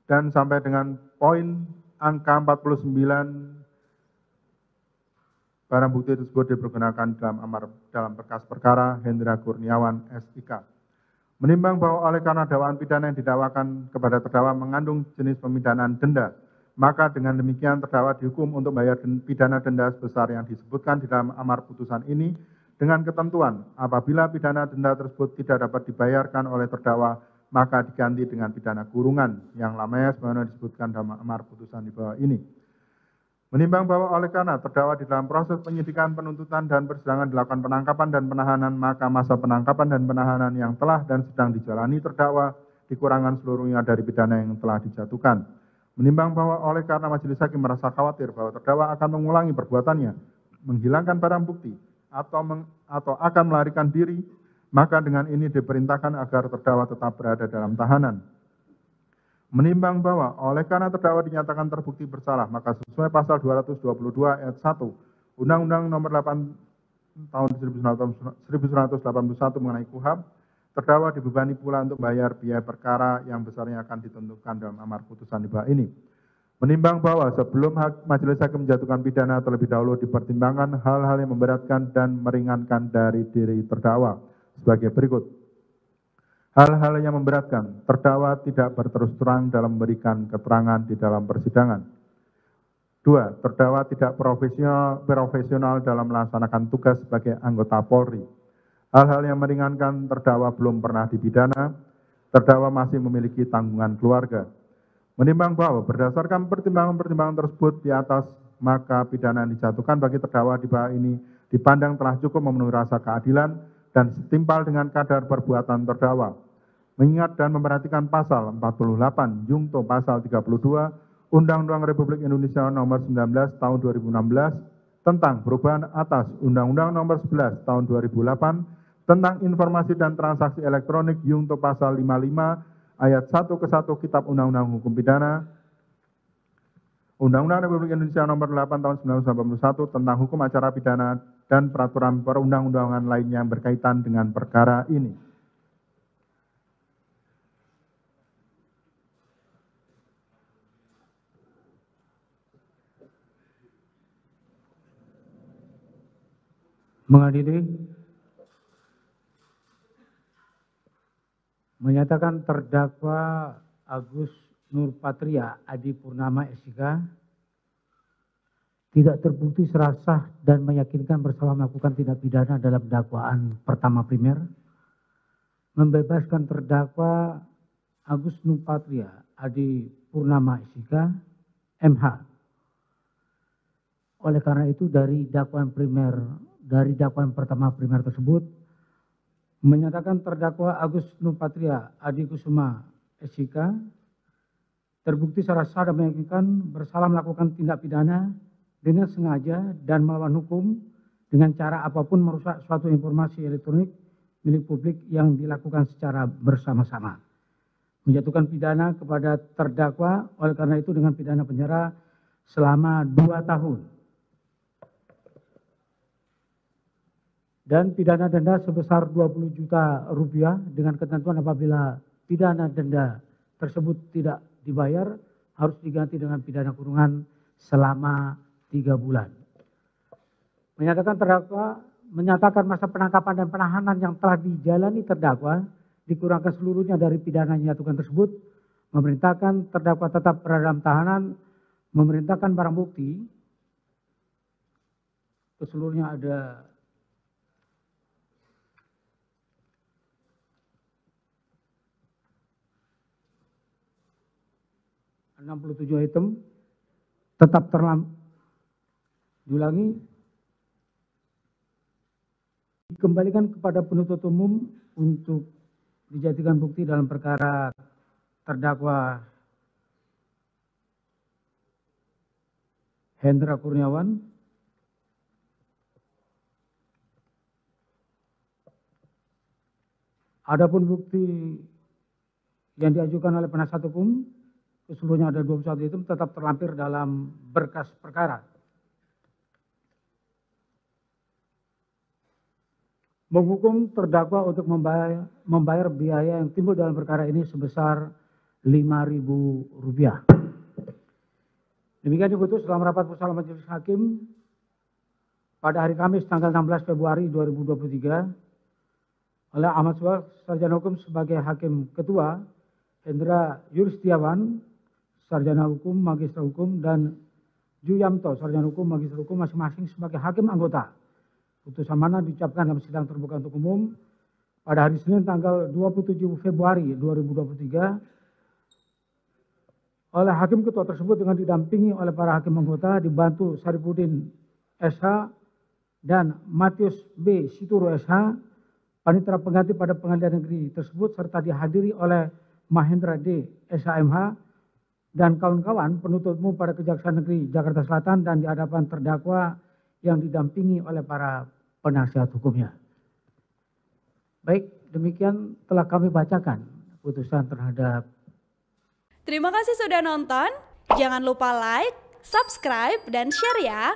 dan sampai dengan poin angka 49 barang bukti tersebut dipergunakan dalam berkas perkara Hendra Kurniawan SIK. Menimbang bahwa oleh karena dakwaan pidana yang didakwakan kepada terdakwa mengandung jenis pemidanaan denda, maka dengan demikian terdakwa dihukum untuk bayar pidana denda sebesar yang disebutkan di dalam amar putusan ini dengan ketentuan apabila pidana denda tersebut tidak dapat dibayarkan oleh terdakwa, maka diganti dengan pidana kurungan yang lamanya sebagaimana disebutkan dalam amar putusan di bawah ini. Menimbang bahwa oleh karena terdakwa di dalam proses penyidikan, penuntutan, dan persidangan dilakukan penangkapan dan penahanan, maka masa penangkapan dan penahanan yang telah dan sedang dijalani terdakwa dikurangkan seluruhnya dari pidana yang telah dijatuhkan. Menimbang bahwa oleh karena majelis hakim merasa khawatir bahwa terdakwa akan mengulangi perbuatannya, menghilangkan barang bukti, atau akan melarikan diri, maka dengan ini diperintahkan agar terdakwa tetap berada dalam tahanan. Menimbang bahwa oleh karena terdakwa dinyatakan terbukti bersalah, maka sesuai pasal 222 ayat 1 Undang-Undang Nomor 8 Tahun 1981 mengenai KUHP, terdakwa dibebani pula untuk membayar biaya perkara yang besarnya akan ditentukan dalam amar putusan di bawah ini. Menimbang bahwa sebelum majelis hakim menjatuhkan pidana terlebih dahulu dipertimbangkan hal-hal yang memberatkan dan meringankan dari diri terdakwa sebagai berikut. Hal-hal yang memberatkan, terdakwa tidak berterus terang dalam memberikan keterangan di dalam persidangan. 2. Terdakwa tidak profesional dalam melaksanakan tugas sebagai anggota Polri. Hal-hal yang meringankan, terdakwa belum pernah dipidana, terdakwa masih memiliki tanggungan keluarga. Menimbang bahwa berdasarkan pertimbangan-pertimbangan tersebut di atas, maka pidana yang dijatuhkan bagi terdakwa di bawah ini dipandang telah cukup memenuhi rasa keadilan dan setimpal dengan kadar perbuatan terdakwa. Mengingat dan memperhatikan pasal 48 Jungto pasal 32 Undang-Undang Republik Indonesia Nomor 19 Tahun 2016 tentang perubahan atas Undang-Undang Nomor 11 Tahun 2008 tentang informasi dan transaksi elektronik Jungto pasal 55 ayat 1 ke 1 Kitab Undang-Undang Hukum Pidana, Undang-Undang Republik Indonesia Nomor 8 Tahun 1991 tentang hukum acara pidana dan peraturan perundang-undangan lainnya yang berkaitan dengan perkara ini. Mengadili, menyatakan terdakwa Agus Nurpatria Adi Purnama SIK tidak terbukti secara sah dan meyakinkan bersalah melakukan tindak pidana dalam dakwaan pertama primer, membebaskan terdakwa Agus Nurpatria Adi Purnama SIK MH. Oleh karena itu dari dakwaan pertama primer tersebut menyatakan terdakwa Agus Nurpatria Adi Kusuma SIK terbukti secara sah dan meyakinkan bersalah melakukan tindak pidana dengan sengaja dan melawan hukum dengan cara apapun merusak suatu informasi elektronik milik publik yang dilakukan secara bersama-sama. Menjatuhkan pidana kepada terdakwa oleh karena itu dengan pidana penjara selama 2 tahun. Dan pidana denda sebesar 20 juta rupiah dengan ketentuan apabila pidana denda tersebut tidak dibayar harus diganti dengan pidana kurungan selama 3 bulan. Menyatakan masa penangkapan dan penahanan yang telah dijalani terdakwa dikurangkan seluruhnya dari pidana yang dijatuhkan tersebut, memerintahkan terdakwa tetap berada dalam tahanan, memerintahkan barang bukti keseluruhnya ada 67 item tetap dikembalikan kepada penuntut umum untuk dijadikan bukti dalam perkara terdakwa Hendra Kurniawan. Adapun bukti yang diajukan oleh penasihat hukum keseluruhnya ada 21 itu tetap terlampir dalam berkas perkara. Menghukum terdakwa untuk membayar biaya yang timbul dalam perkara ini sebesar Rp5.000. Demikian diputus dalam rapat bersama Majelis Hakim pada hari Kamis tanggal 16 Februari 2023 oleh Ahmad Suwal, Sarjana Hukum sebagai Hakim Ketua, Hendra Yuristiawan, Sarjana Hukum, Magister Hukum, dan Juyamto, Sarjana Hukum, Magister Hukum masing-masing sebagai Hakim Anggota. Putusan mana diucapkan dalam sidang terbuka untuk umum pada hari Senin tanggal 27 Februari 2023 oleh Hakim Ketua tersebut dengan didampingi oleh para Hakim Anggota dibantu Saripudin SH dan Matius B. Situro SH, Panitera Pengganti pada Pengadilan Negeri tersebut serta dihadiri oleh Mahendra D. SHMH dan kawan-kawan penuntut umum pada Kejaksaan Negeri Jakarta Selatan dan di hadapan terdakwa yang didampingi oleh para penasihat hukumnya. Baik, demikian telah kami bacakan putusan terhadap. Terima kasih sudah nonton. Jangan lupa like, subscribe, dan share ya.